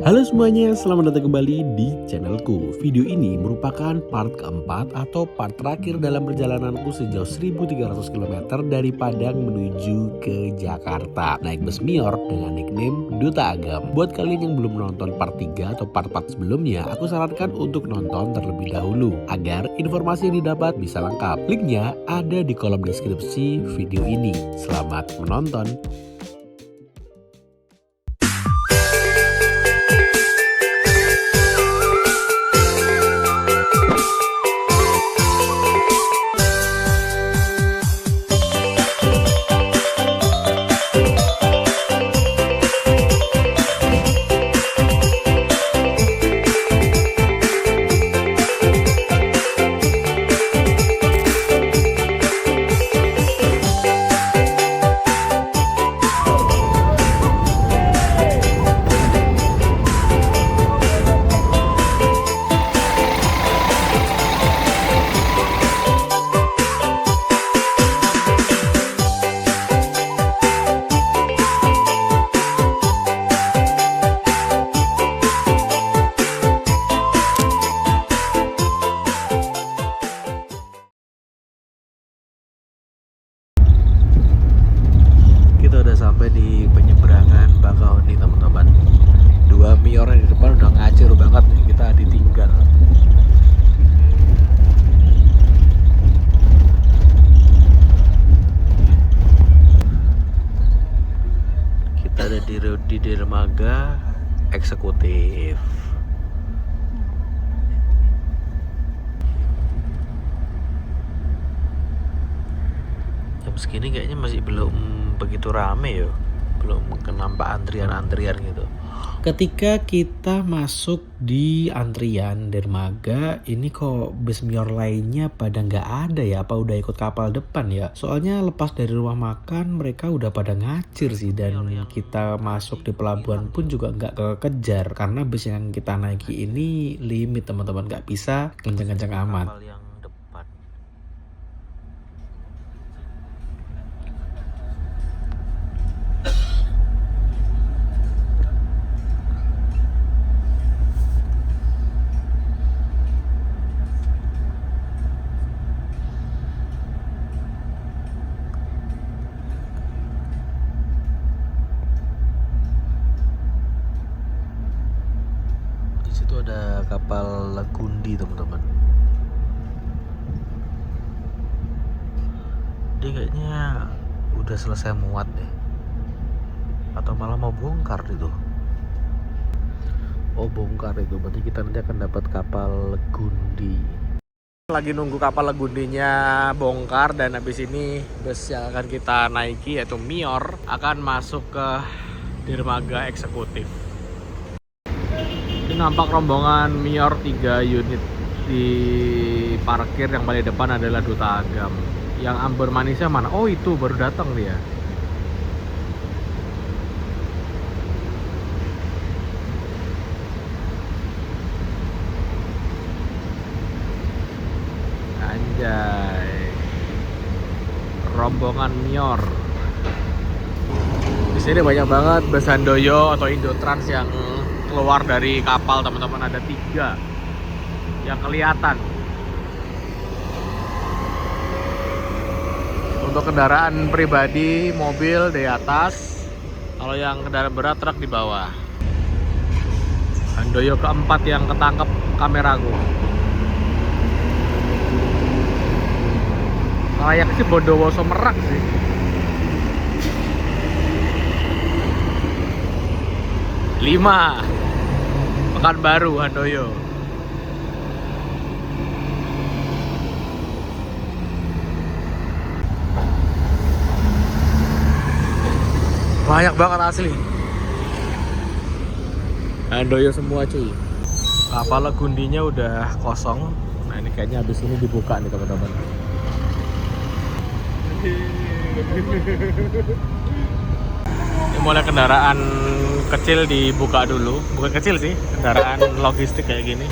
Halo semuanya, selamat datang kembali di channelku. Video ini merupakan part keempat atau part terakhir dalam perjalananku sejauh 1300 km dari Padang menuju ke Jakarta. Naik bus Mior dengan nickname Duta Agam. Buat kalian yang belum nonton part 3 atau part-part sebelumnya, aku sarankan untuk nonton terlebih dahulu agar informasi yang didapat bisa lengkap. Linknya ada di kolom deskripsi video ini. Selamat menonton. Kita udah sampai di penyeberangan Bakahuni teman-teman. Dua Mior yang di depan udah ngacir banget nih, kita ditinggal. Kita ada di dermaga eksekutif. Jam segini kayaknya masih belum begitu rame ya, belum nampak antrian-antrian gitu. Ketika kita masuk di antrian dermaga, ini kok bus Mior lainnya pada nggak ada ya? Apa udah ikut kapal depan ya? Soalnya lepas dari rumah makan mereka udah pada ngacir sih, dan kita masuk di pelabuhan pun juga nggak kekejar karena bus yang kita naiki ini limit teman-teman, nggak bisa kencang-kencang amat. Itu ada kapal Gundi teman-teman. Dia kayaknya udah selesai muat deh, atau malah mau bongkar itu. Oh bongkar itu, berarti kita nanti akan dapat kapal Gundi. Lagi nunggu kapal Gundinya bongkar, dan habis ini bus yang akan kita naiki yaitu Mior akan masuk ke dermaga eksekutif. Ini nampak rombongan Mior 3 unit di parkir. Yang paling depan adalah Duta Agam. Yang Amber Manisnya mana? Oh itu baru datang dia. Anjay, rombongan Mior. Di sini banyak banget bus Handoyo atau Indotrans yang keluar dari kapal teman-teman. Ada 3 yang kelihatan. Untuk kendaraan pribadi, mobil di atas. Kalau yang kendaraan berat, truk di bawah. Handoyo keempat yang ketangkep kameraku. Kayak sih Bondowoso Merak sih. Lima Pekanbaru Handoyo. Banyak banget asli. Handoyo semua cuy. Kapal Gundinya udah kosong. Nah ini kayaknya habis ini dibuka nih teman-teman. Ini mulai kendaraan kecil dibuka dulu. Bukan kecil sih, kendaraan logistik kayak gini.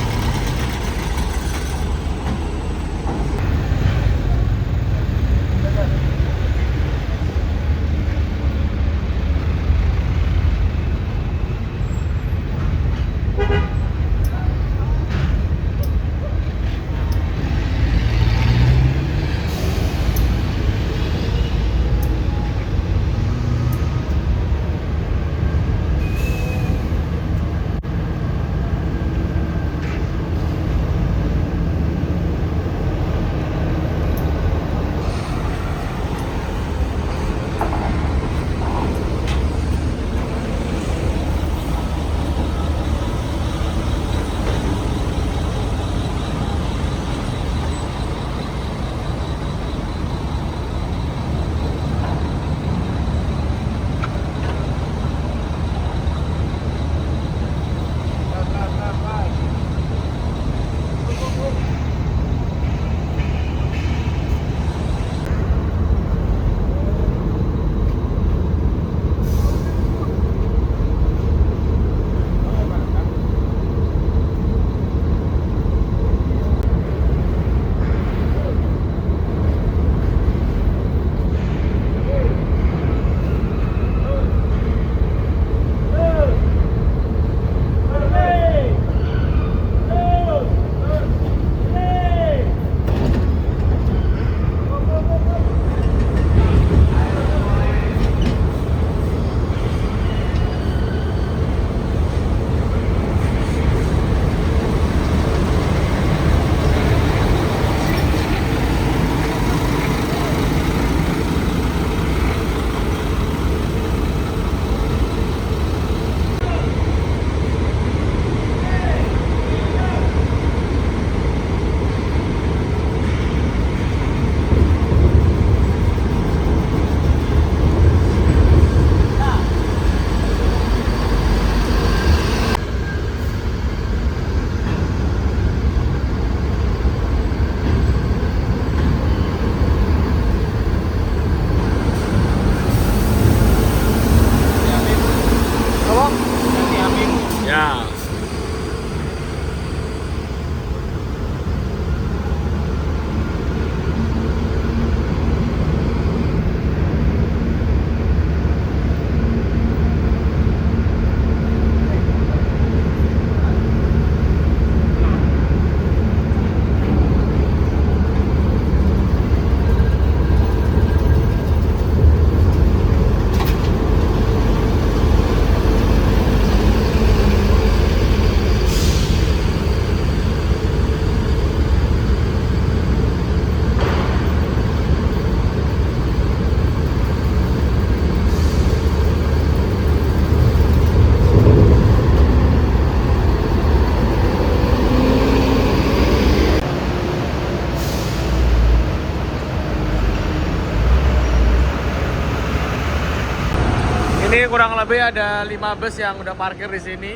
kurang lebih ada 5 bus yang udah parkir di sini.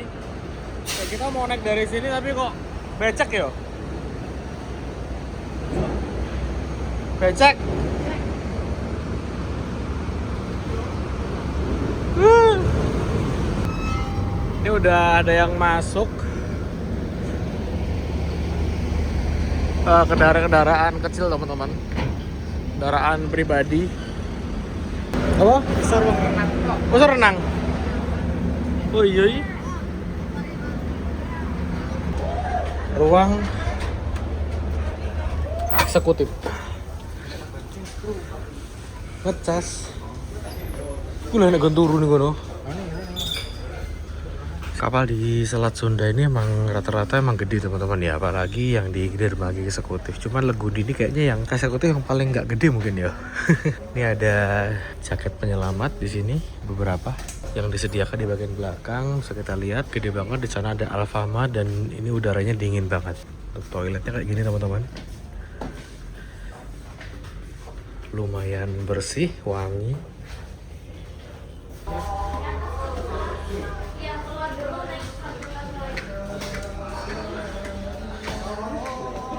Ya, kita mau naik dari sini tapi kok becek ya? Becek. Ini udah ada yang masuk. Kendaraan kecil teman-teman. Kendaraan pribadi. Apa? Besar renang kok. Besar renang. Oh iya. Ruang eksekutif. Ngecas. Kulah nek turu nih kono. Kapal di Selat Sunda ini emang rata-rata emang gede teman-teman ya, apalagi yang di dermaga eksekutif. Cuman Legudi ini kayaknya yang eksekutif yang paling nggak gede mungkin ya. Ini ada jaket penyelamat di sini beberapa yang disediakan di bagian belakang. Bisa kita lihat gede banget, di sana ada Alfama dan ini udaranya dingin banget. Untuk toiletnya kayak gini teman-teman. Lumayan bersih, wangi.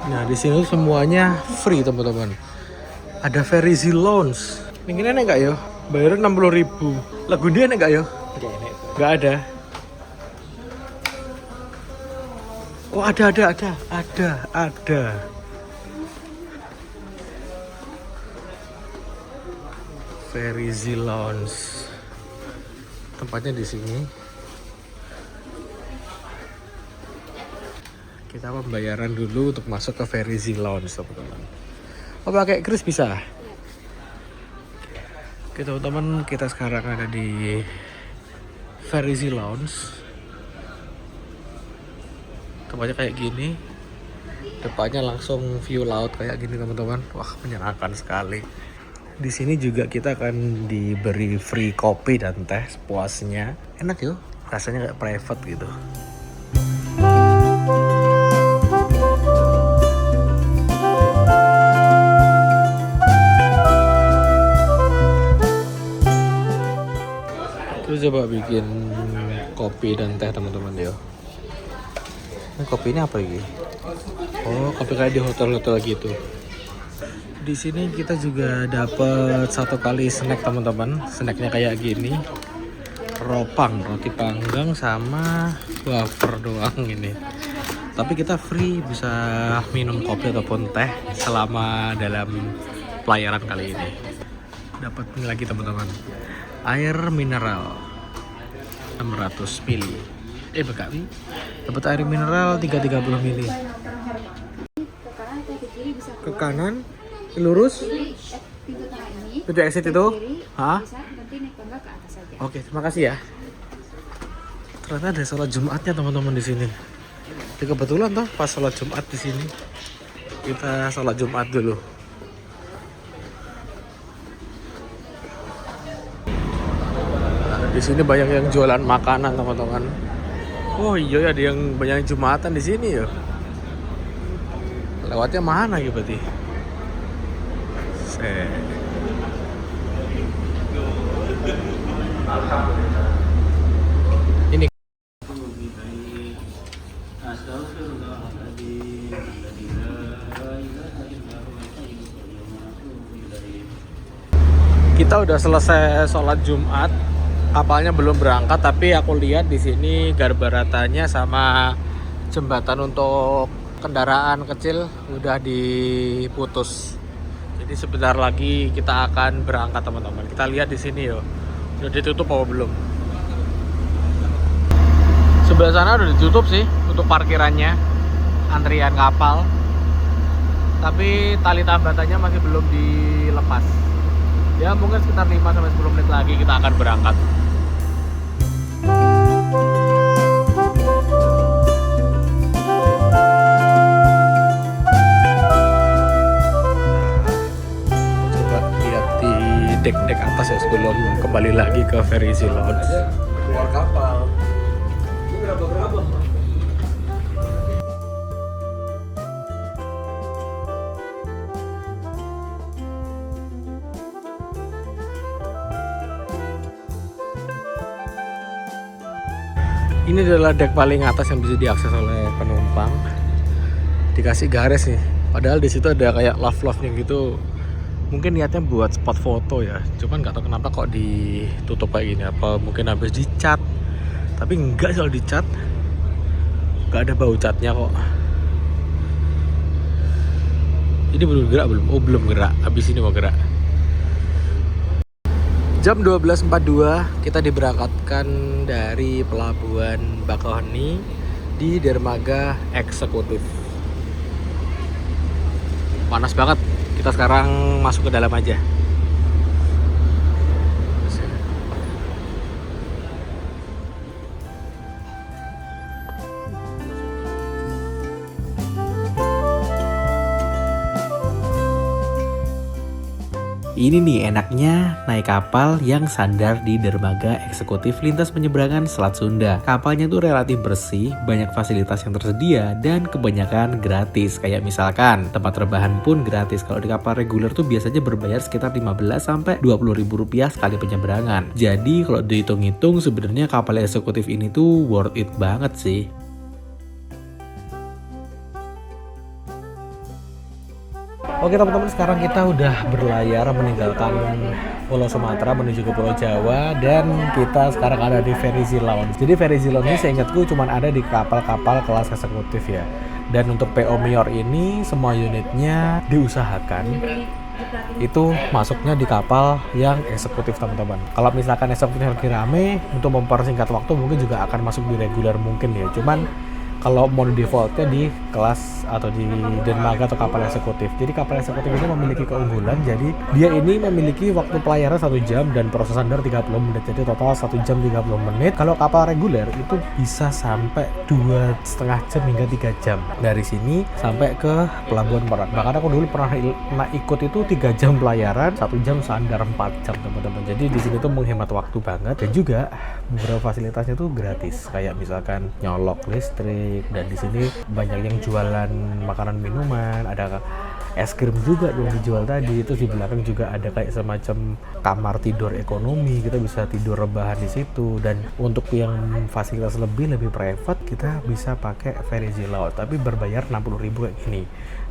Nah, di sini semuanya free teman-teman. Ada very easy lounge. Ini enak nggak ya? Bayar 60.000. Lagu dia enak nggak ya? Nggak ada. Oh ada. Very easy lounge. Tempatnya di sini. Kita pembayaran dulu untuk masuk ke Very Easy Lounge teman-teman. Oh pakai kris bisa? Oke teman-teman, kita sekarang ada di Very Easy Lounge. Tempatnya kayak gini. Depannya langsung view laut kayak gini teman-teman. Wah menyenangkan sekali. Di sini juga kita akan diberi free kopi dan teh sepuasnya. Enak yuk, rasanya kayak private gitu. Terus coba bikin kopi dan teh teman-teman ya. Ini kopi ini apa lagi? Oh, kopi kayak di hotel-hotel gitu. Di sini kita juga dapat satu kali snack teman-teman. Snacknya kayak gini. Ropang, roti panggang sama wafer doang ini. Tapi kita free bisa minum kopi ataupun teh selama dalam pelayaran kali ini. Dapat ini lagi teman-teman. Air mineral 600 ml. Bekali. Dapat air mineral 330 ml. Ke kanan, lurus. Pintu exit itu? Hah? Oke, terima kasih ya. Ternyata ada sholat Jumatnya teman-teman di sini. Jadi kebetulan toh pas sholat Jumat di sini. Kita sholat Jumat dulu. Di sini banyak yang jualan makanan teman-teman. Oh iya ada yang banyak Jumatan di sini ya. Lewatnya mana ya berarti? Ini. Kita udah selesai sholat Jumat. Kapalnya belum berangkat, tapi aku lihat di sini garbaratanya sama jembatan untuk kendaraan kecil udah diputus. Jadi sebentar lagi kita akan berangkat teman-teman. Kita lihat di sini yo. Udah ditutup apa belum? Sebelah sana udah ditutup sih untuk parkirannya, antrian kapal. Tapi tali tambatannya masih belum dilepas. Ya mungkin sekitar 5-10 menit lagi kita akan berangkat. Coba lihat di dek-dek atas ya sebelum kembali lagi ke Very Easy Lounge. Keluar kapal. Ini berapa? Ini adalah dek paling atas yang bisa diakses oleh penumpang. Dikasih garis nih. Padahal di situ ada kayak love-love-nya gitu. Mungkin niatnya buat spot foto ya. Cuman nggak tahu kenapa kok ditutup kayak gini. Apa mungkin habis dicat? Tapi enggak sih kalau dicat. Nggak ada bau catnya kok. Ini belum gerak belum? Oh belum gerak. Habis ini mau gerak. Jam 12.42 kita diberangkatkan dari pelabuhan Bakauheni di dermaga eksekutif. Panas banget. Kita sekarang masuk ke dalam aja. Ini nih enaknya naik kapal yang sandar di dermaga eksekutif lintas penyeberangan Selat Sunda. Kapalnya tuh relatif bersih, banyak fasilitas yang tersedia, dan kebanyakan gratis. Kayak misalkan tempat rebahan pun gratis. Kalau di kapal reguler tuh biasanya berbayar sekitar 15-20 ribu rupiah sekali penyeberangan. Jadi kalau dihitung-hitung sebenarnya kapal eksekutif ini tuh worth it banget sih. Oke teman-teman, sekarang kita udah berlayar meninggalkan Pulau Sumatera menuju ke Pulau Jawa, dan kita sekarang ada di Ferizi Lounge. Jadi Ferizi Lounge ini seingatku cuma ada di kapal-kapal kelas eksekutif ya. Dan untuk PO Mior ini semua unitnya diusahakan itu masuknya di kapal yang eksekutif teman-teman. Kalau misalkan eksekutif lagi rame, untuk mempersingkat waktu mungkin juga akan masuk di reguler mungkin ya. Cuman kalau mau di defaultnya di kelas atau di dermaga atau kapal eksekutif. Jadi kapal eksekutif ini memiliki keunggulan, jadi dia ini memiliki waktu pelayaran 1 jam dan proses sandar 30 menit. Jadi total 1 jam 30 menit. Kalau kapal reguler itu bisa sampai 2,5 jam hingga 3 jam. Dari sini sampai ke Pelabuhan Merak. Bahkan aku dulu pernah ikut itu 3 jam pelayaran, 1 jam sandar 4 jam teman-teman. Jadi di sini tuh menghemat waktu banget, dan juga beberapa fasilitasnya tuh gratis. Kayak misalkan nyolok listrik, dan di sini banyak yang jualan makanan minuman, ada es krim juga yang dijual tadi. Itu di belakang juga ada kayak semacam kamar tidur ekonomi, kita bisa tidur rebahan di situ. Dan untuk yang fasilitas lebih private, kita bisa pakai Ferizi Lounge, tapi berbayar 60.000 kayak gini.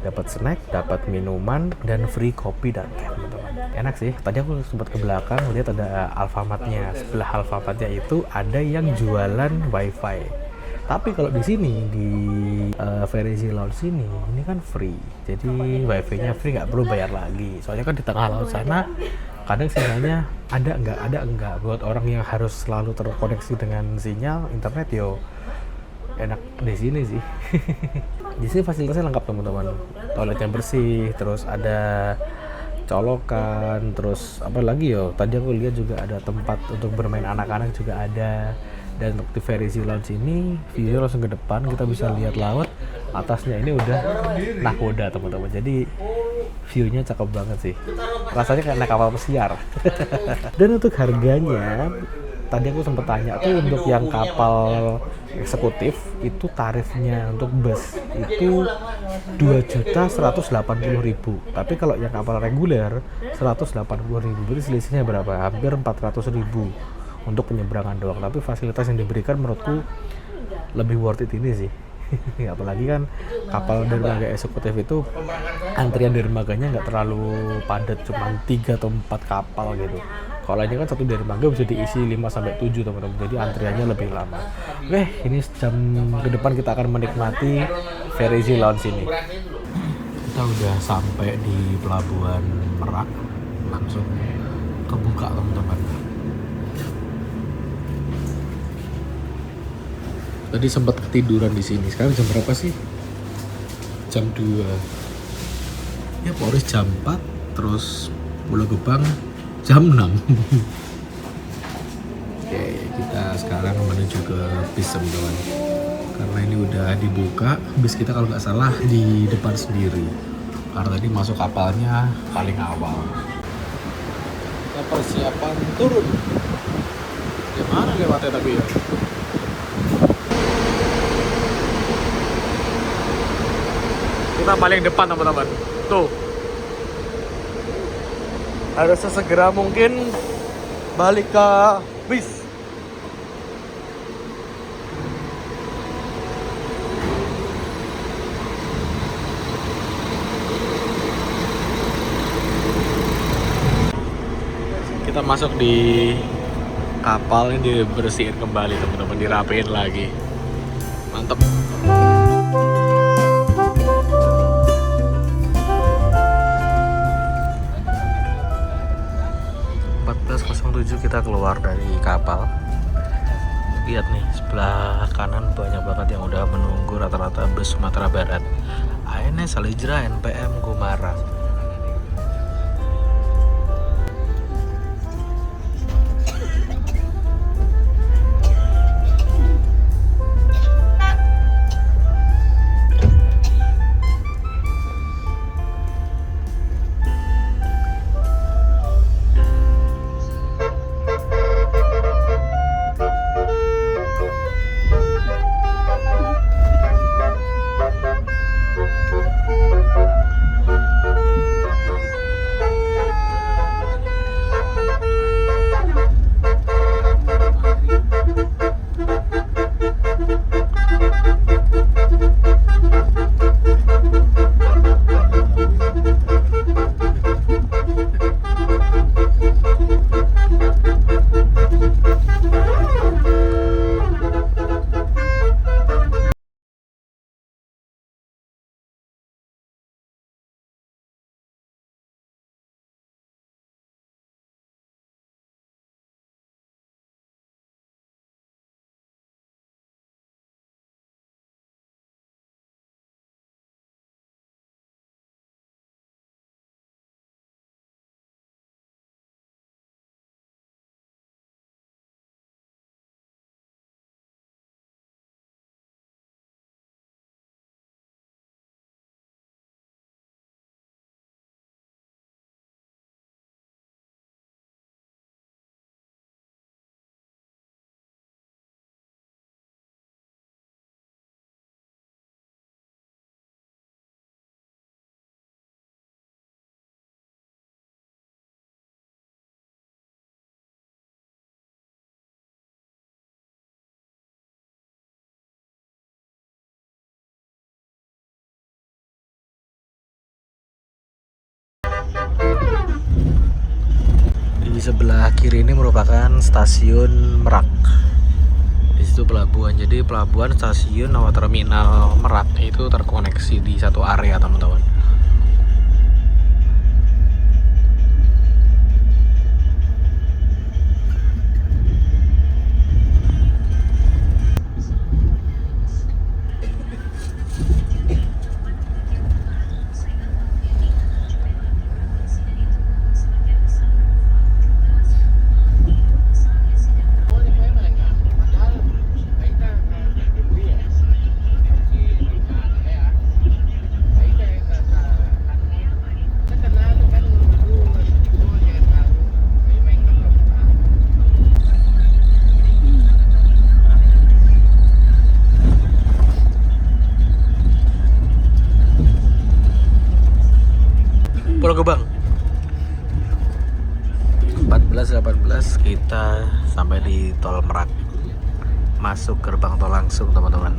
Dapat snack, dapat minuman, dan free kopi dan teh teman-teman. Enak sih. Tadi aku sempat ke belakang lihat ada Alfamartnya. Sebelah Alfamartnya itu ada yang jualan wifi. Tapi kalau di sini di Ferizi Lounge ini kan free. Jadi wifi-nya free, nggak perlu bayar lagi. Soalnya kan di tengah laut sana kadang sinyalnya ada enggak. Buat orang yang harus selalu terkoneksi dengan sinyal internet, yo enak di sini sih. Di sini fasilitasnya lengkap teman-teman. Toiletnya bersih, terus ada colokan, terus apa lagi yo? Tadi aku lihat juga ada tempat untuk bermain anak-anak juga ada. Dan untuk di Ferizi Lounge ini view langsung ke depan, kita bisa lihat laut. Atasnya ini udah nakoda teman-teman. Jadi view-nya cakep banget sih. Rasanya kayak naik kapal pesiar. Dan untuk harganya, tadi aku sempat tanya tuh, untuk yang kapal eksekutif itu tarifnya untuk bus itu 2.180.000. Tapi kalau yang kapal reguler 180.000. Berarti selisihnya berapa? Hampir 400.000 untuk penyeberangan doang. Tapi fasilitas yang diberikan menurutku lebih worth it ini sih. Apalagi kan kapal dermaga eksekutif itu antrian dermaganya nggak terlalu padat, cuma 3 atau 4 kapal gitu. Kalau ini kan satu dermaga bisa diisi 5-7 teman-teman, jadi antriannya lebih lama. Oke, ini jam ke depan kita akan menikmati Ferizi Lounge ini. Kita udah sampai di Pelabuhan Merak, langsung kebuka teman-teman. Tadi sempat ketiduran di sini. Sekarang jam berapa sih? Jam 2. Ya Polres jam 4, terus Pulau Gebang jam 6. Oke, kita sekarang menuju ke bis teman-teman. Karena ini udah dibuka, bis kita kalau nggak salah di depan sendiri. Karena tadi masuk kapalnya paling awal. Kita persiapan turun. Gimana lewatnya tapi ya? Kita paling depan teman-teman. Tuh. Harus sesegera mungkin balik ke bis. kita masuk di kapal ini, dibersihin kembali teman-teman, dirapiin lagi. Mantap. 14.07 kita keluar dari kapal. Lihat nih, sebelah kanan banyak banget yang udah menunggu, rata-rata bus Sumatera Barat. ANS, Salijra, NPM, Gumara. Di sebelah kiri ini merupakan stasiun Merak. Di situ pelabuhan. Jadi pelabuhan, stasiun, sama terminal Merak itu terkoneksi di satu area, teman-teman. Pulau Gebang 14.18 kita sampai di tol Merak, masuk gerbang tol langsung, teman-teman.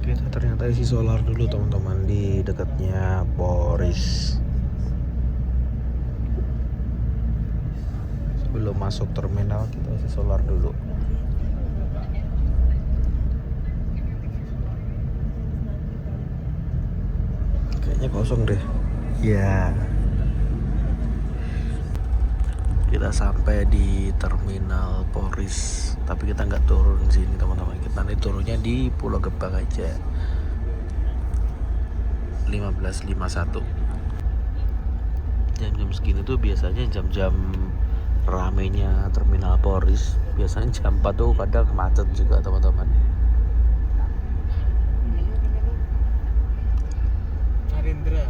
Kita ternyata isi solar dulu, teman-teman, di dekatnya Poris. Sebelum masuk terminal kita isi solar dulu. Kayaknya kosong deh. Ya. Kita sampai di terminal Poris, tapi kita nggak turun sini, teman-teman. Kita nanti turunnya di Pulau Gebang aja. 15.51. Jam-jam segini tuh biasanya jam-jam ramenya terminal Polris. Biasanya jam 4 tuh kadang macet juga teman-teman. Narendra.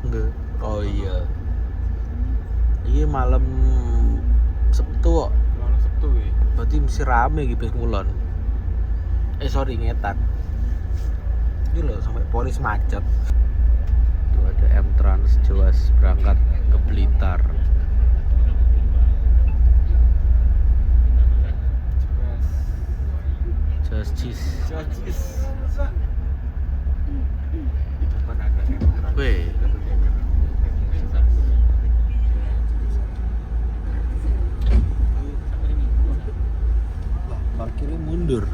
Enggak. Oh iya. Iya malam Sabtu kok. Malam Sabtu ya. Berarti mesti rame gitu ngulon. Sorry ngetan. Ini loh sampai Polris macet. Tuh ada M-Trans Jawas berangkat ke Blitar. Jawas Jacis. Di depan ada M-Trans. Weh. Lah, parkirnya mundur.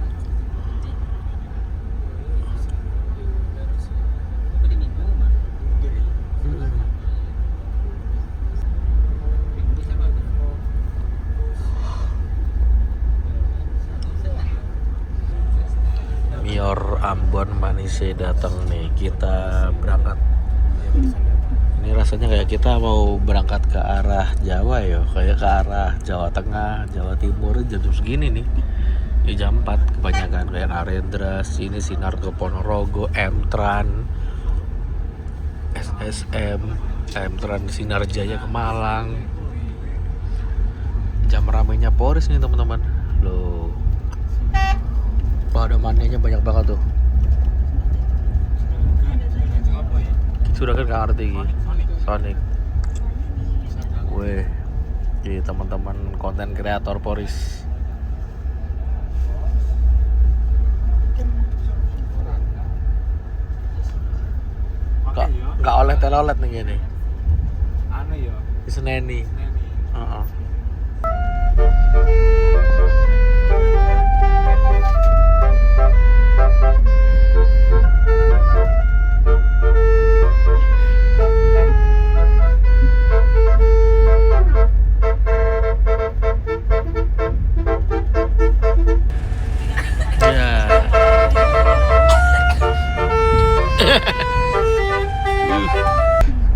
Mior Ambon Manise datang nih, kita berangkat. Ini rasanya kayak kita mau berangkat ke arah Jawa ya, kayak ke arah Jawa Tengah, Jawa Timur jam segini nih. Ya jam 4 kebanyakan kayak Narendra, sini Sinar ke Ponorogo, M-Tran, SSM, M-Tran Sinar Jaya ke Malang. Jam ramainya Polris nih teman-teman. Loh. Ada manianya banyak banget tuh. Sudah kan gak ngerti Sonic. Weh, jadi teman-teman konten kreator Polris. Gak oleh telolet nih gini. Anu ya. Diseneni.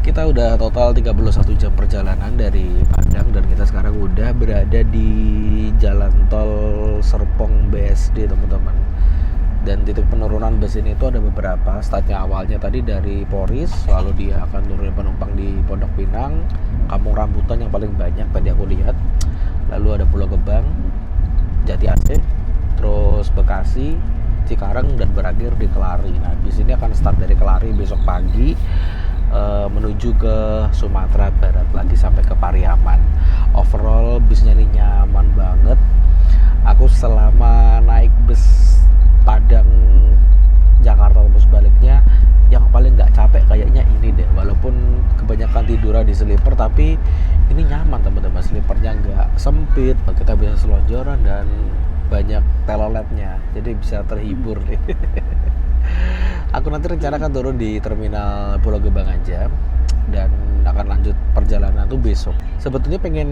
Kita udah total 31 jam perjalanan dari Padang dan kita sekarang udah berada di jalan tol Serpong BSD teman-teman. Dan titik penurunan bus ini itu ada beberapa. Startnya awalnya tadi dari Polris, lalu dia akan turunin penumpang di Pondok Pinang, Kampung Rambutan yang paling banyak tadi aku lihat. Lalu ada Pulau Gebang, Jati Asih, terus Bekasi, Cikarang dan berakhir di Kelari. Nah, bis ini akan start dari Kelari besok pagi menuju ke Sumatera Barat lagi sampai ke Pariaman. Overall bisnya ini nyaman banget. Aku selama naik bus Padang Jakarta atau sebaliknya yang paling nggak capek kayaknya ini deh. Walaupun kebanyakan tiduran di sleeper, tapi ini nyaman teman-teman. Sleepernya nggak sempit, kita bisa selonjoran dan banyak teloletnya, jadi bisa terhibur nih. Aku nanti rencanakan turun di terminal Pulau Gebang aja dan akan lanjut perjalanan tuh besok. Sebetulnya pengen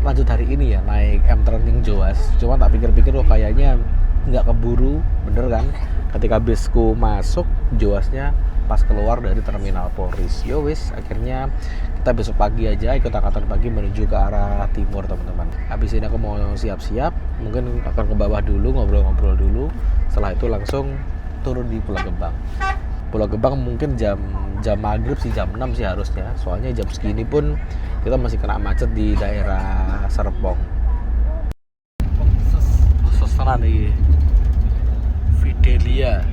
lanjut hari ini ya, naik M-Tran Jawas. Cuma tak pikir-pikir kok kayaknya nggak keburu, bener kan? Ketika bisku masuk, Jawasnya pas keluar dari terminal Polris. Yo wis, akhirnya kita besok pagi aja ikut angkatan pagi menuju ke arah timur teman-teman. Habis ini aku mau siap-siap, mungkin akan ke bawah dulu, ngobrol-ngobrol dulu. Setelah itu langsung turun di Pulau Gebang. Pulau Gebang mungkin jam maghrib sih, jam 6 sih harusnya. Soalnya jam segini pun kita masih kena macet di daerah Serpong. Seseran nih Fidelia.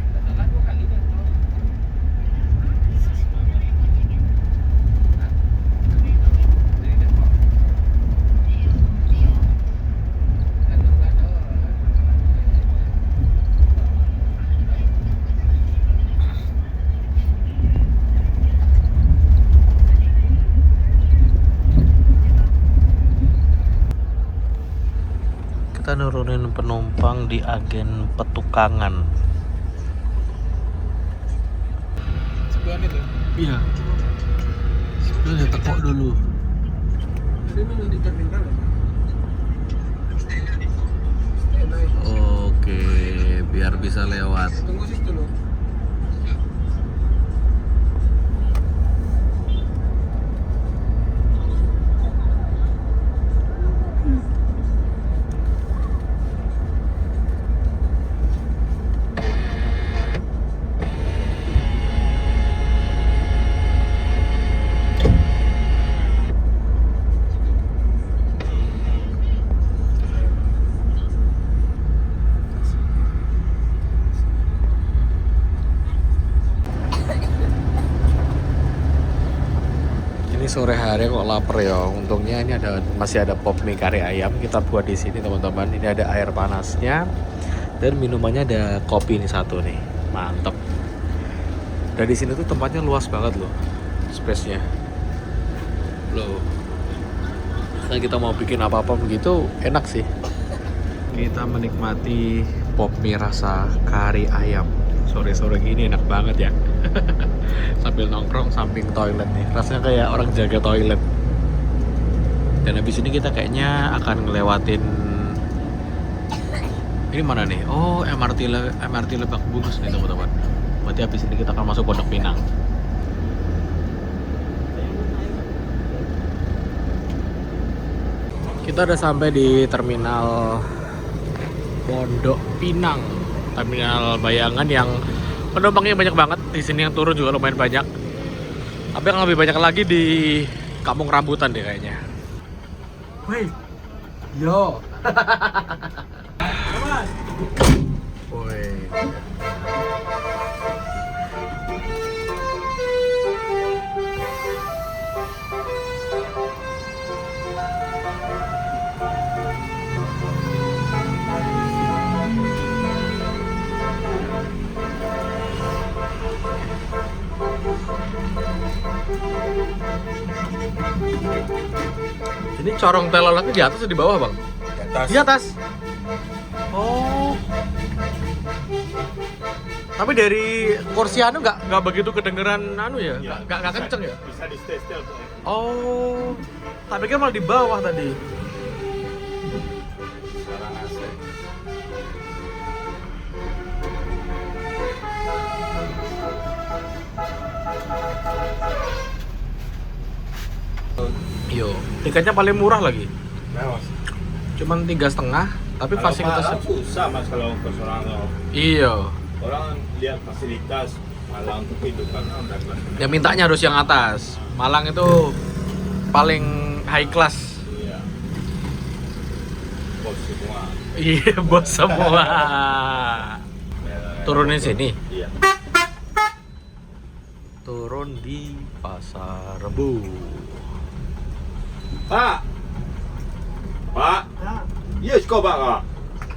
Kita nurunin penumpang di agen Petukangan. Sebelah itu? Iya. Sebelah tekok dulu. Ini memang di terminal ya? Oke, biar bisa lewat. Tunggu sih dulu. Ini sore hari kok lapar ya. Untungnya ini masih ada pop mie kari ayam kita buat di sini teman-teman. Ini ada air panasnya dan minumannya ada kopi ini satu nih. Mantep. Dan di sini tuh tempatnya luas banget loh, space-nya. Loh. Nah, kita mau bikin apa-apa begitu enak sih. Kita menikmati pop mie rasa kari ayam. Sore-sore gini enak banget ya. Sambil nongkrong samping toilet nih. Rasanya kayak orang jaga toilet. Dan habis ini kita kayaknya akan ngelewatin ini mana nih? Oh, MRT Lebak Bulus nih teman-teman. Berarti habis ini kita akan masuk Pondok Pinang. Kita udah sampai di terminal Pondok Pinang, terminal bayangan yang penumpangnya banyak banget. Di sini yang turun juga lumayan banyak. Tapi yang lebih banyak lagi di Kampung Rambutan deh kayaknya. Woi, yo. Woi. Ini corong telolaknya di atas atau di bawah, Bang? Di atas. Di atas. Oh. Tapi dari kursi anu nggak begitu kedengeran anu ya? Nggak kenceng ya? Bisa di setel tuh. Oh. Tak pikir malah di bawah tadi. Sekarang AC. Yo, tiketnya paling murah lagi. Nah, Mas. Cuman 3,5, tapi Kalau fasilitasnya. Malang susah Mas kalau ke Sorano. Iya. Orang lihat fasilitas Malang untuk kehidupan udah kelas. Ya mintanya harus yang atas. Malang itu paling high class. Iya. Bos semua. Iya, bos semua. Turunin sini. Iya. Turun di Pasar Rebo. Pak. Pak. Iya, sekolah Pak.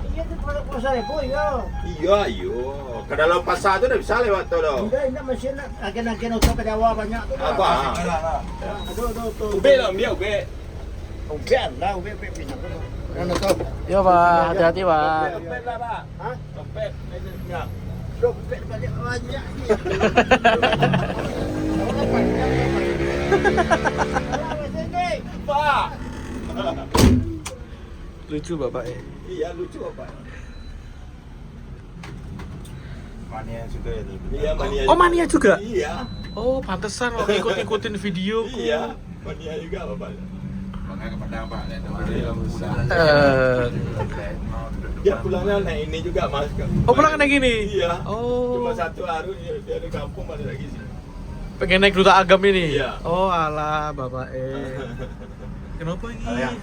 Iya itu produk pasar ibu ya. Iya, iyo. Ke dalam pasar itu udah bisa lewat tuh dong. Enggak mesin agen-agen auto ke Jawa banyak tuh. Apa? Aduh. Ube lah, dia ube. Uben lah, ube pisang tuh. Mana tuh? Yo Pak, hati-hati Pak. Dompet lah, Pak. Hah? Dompet. Ya. Dompet banyak banyak nih. Pak. Lucu Bapak ya. Iya, lucu apa? Mania juga itu. Iya, mania. Oh, mania juga? Iya. Oh, pantesan lo ikut-ikutin videoku. Iya, mania juga Bapak. Makanya ke Padang Pak, lihat teman Iya, muda. Dia pulangnya naik ini juga Mas. Oh, pulang naik gini? Iya. Oh. Cuma satu hari dia di kampung balik lagi sih. Pengen naik Duta Agam ini? Iya. Oh, alah Bapak Kenapa ini? Ayah.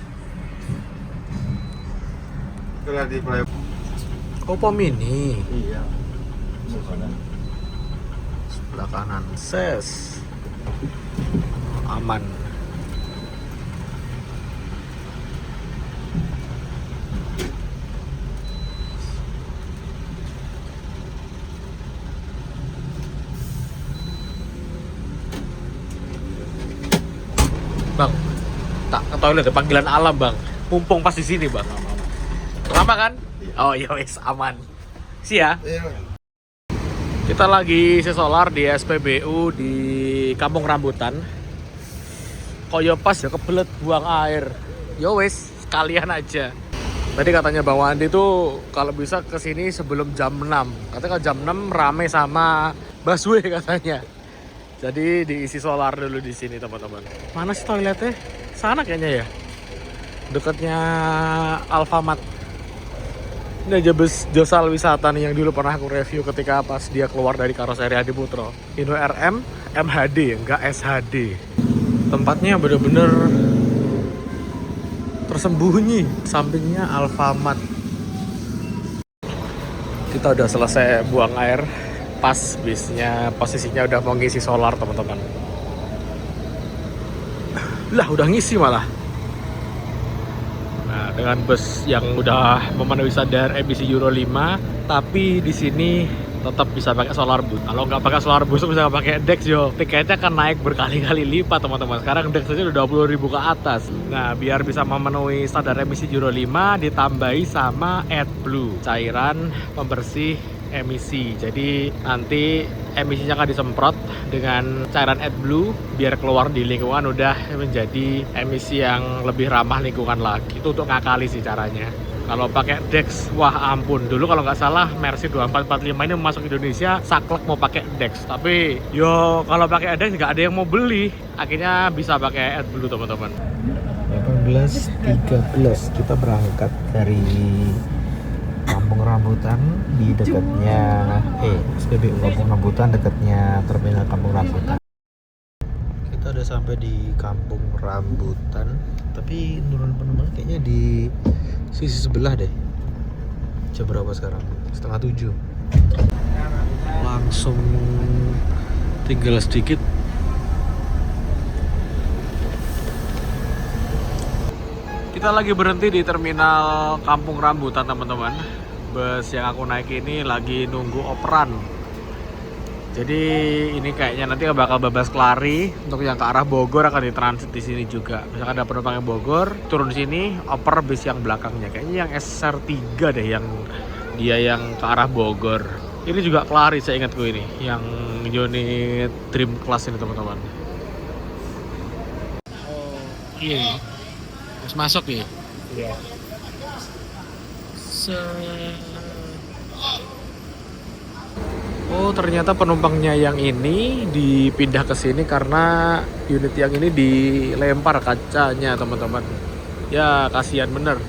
Itulah di Play. Oh, pom ini. Iya. Sana. Sebelah kanan. Ses. Aman. Bang, tak ke toilet ya, panggilan alam bang. Mumpung pas di sini bang. Lama kan? Oh iya wes aman. Si ya. Kita lagi sesolar di SPBU di Kampung Rambutan. Kok ya pas ya kebelet buang air. Yo wes sekalian aja. Tadi katanya Bang Wandi tuh kalau bisa kesini sebelum jam 6. Katanya kalau jam 6 rame sama busway katanya. Jadi diisi solar dulu di sini teman-teman. Mana sih toiletnya? Sana kayaknya ya. Dekatnya Alfamart. Ini aja bus Josal Wisata nih yang dulu pernah aku review ketika pas dia keluar dari karoseri Hadi Putro. Inno RM MHD, enggak SHD. Tempatnya bener-bener tersembunyi. Sampingnya Alfamart. Kita udah selesai buang air. Pas bisnya posisinya udah mau ngisi solar teman-teman. Lah udah ngisi malah. Nah, dengan bus yang udah memenuhi standar emisi Euro 5, tapi di sini tetap bisa pakai solar bus. Kalau nggak pakai solar bus bisa pakai Dex yo. Tiketnya akan naik berkali-kali lipat teman-teman. Sekarang Dex aja udah 20.000 ke atas. Nah, biar bisa memenuhi standar emisi Euro 5 ditambahi sama AdBlue, cairan pembersih emisi. Jadi nanti emisinya akan disemprot dengan cairan AdBlue biar keluar di lingkungan udah menjadi emisi yang lebih ramah lingkungan lagi. Itu untuk ngakali sih caranya. Kalau pakai Dex, wah ampun. Dulu kalau nggak salah Mercy 2445 ini masuk Indonesia saklek mau pakai Dex. Tapi yo kalau pakai Dex nggak ada yang mau beli. Akhirnya bisa pakai AdBlue teman-teman. 18.13 kita berangkat dari Kampung Rambutan di dekatnya SPBU Kampung Rambutan, dekatnya terminal Kampung Rambutan. Kita udah sampai di Kampung Rambutan, tapi nurun penumpang kayaknya di sisi sebelah deh. Jam berapa sekarang? 6:30. Langsung tinggal sedikit. Kita lagi berhenti di terminal Kampung Rambutan teman-teman. Bus yang aku naik ini lagi nunggu operan. Jadi ini kayaknya nanti bakal bebas Kelari. Untuk yang ke arah Bogor akan ditransit di sini juga. Misalkan ada penumpang yang Bogor, turun di sini, oper bis yang belakangnya. Kayaknya yang SR3 deh yang dia yang ke arah Bogor. Ini juga Kelari saya ingatku ini, yang unit Dream Class ini teman-teman. Oh, iya. Harus masuk ya? Iya. Oh, ternyata penumpangnya yang ini dipindah ke sini karena unit yang ini dilempar kacanya, teman-teman. Ya, kasihan bener.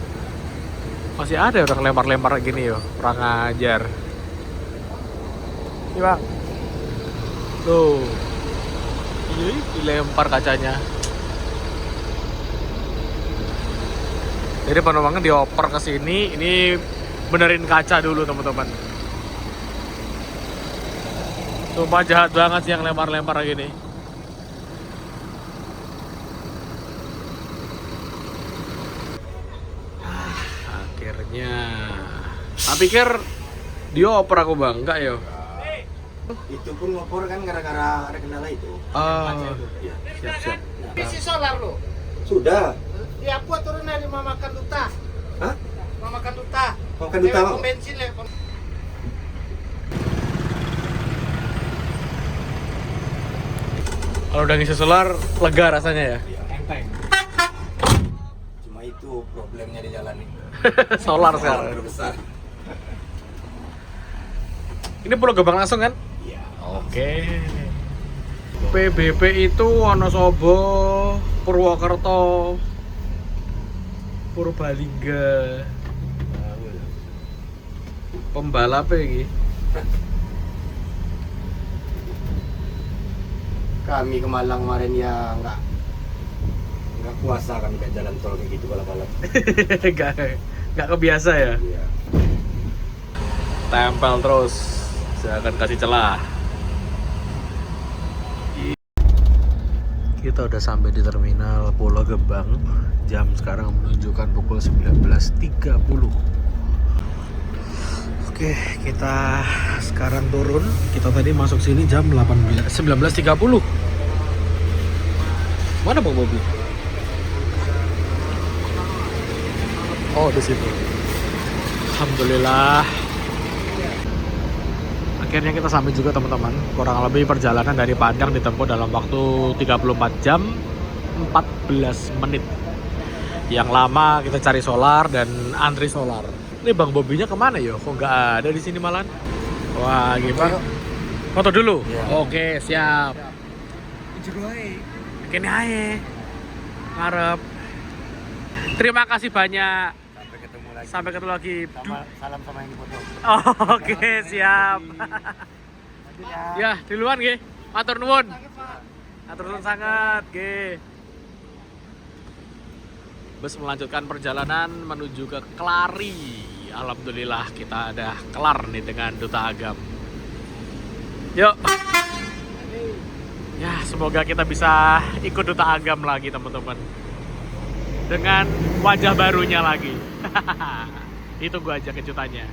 Masih ada orang lempar-lempar gini yo, kurang ajar. Ini, Bang. Tuh. Ini dilempar kacanya. Jadi penumpangnya dioper ke sini, ini benerin kaca dulu, teman-teman. Sumpah jahat banget sih yang lempar-lempar gini. Akhirnya. Tak pikir dioper aku bang, enggak yo? Itu pun ngopor kan gara-gara ada kendala itu. Iya. Siap-siap. Isi solar lo. Sudah. Ya aku turun dari Mama Kanduta. Hah? Mama Kanduta. Mama Kanduta, Lewat Bang? pom bensin le. Kalau udah ngisi solar, lega rasanya ya? Enteng. Cuma itu problemnya di jalan ini. Solar sekarang. Besar. Ini Pulau Gebang langsung kan? Iya. Oke. PBB itu Wonosobo, Purwokerto, Purbalingga. Pembalap iki. Kami ke Malang kemarin ya nggak kuasa kami ke jalan tol kayak gitu balap-balap. Gak kebiasa ya. Iya. Tempel terus. Saya akan kasih celah. Kita udah sampai di terminal Pulau Gebang. Jam sekarang menunjukkan pukul 19.30. Oke, kita sekarang turun. Kita tadi masuk sini jam 19.30. Mana Bang Bobi? Oh, di situ. Alhamdulillah. Akhirnya kita sampai juga teman-teman. Kurang lebih perjalanan dari Padang ditempuh dalam waktu 34 jam 14 menit. Yang lama kita cari solar dan antri solar. Ini Bang Bobinya kemana ya? Kok nggak ada di sini malan? Wah, gimana? Foto dulu? Ya. Oke, siap. Kini aja. Ngarep. Terima kasih banyak. Sampai ketemu lagi. Sampai ketemu lagi. Salam sama yang di foto. Oke, siap. Ya, duluan nggih. Matur nuwun. Matur nuwun sangat, nggih. Bus melanjutkan perjalanan menuju ke Kelari. Alhamdulillah kita ada kelar nih dengan Duta Agam. Yuk. Ya, Semoga kita bisa ikut Duta Agam lagi teman-teman, dengan wajah barunya lagi. Itu gue aja kejutannya.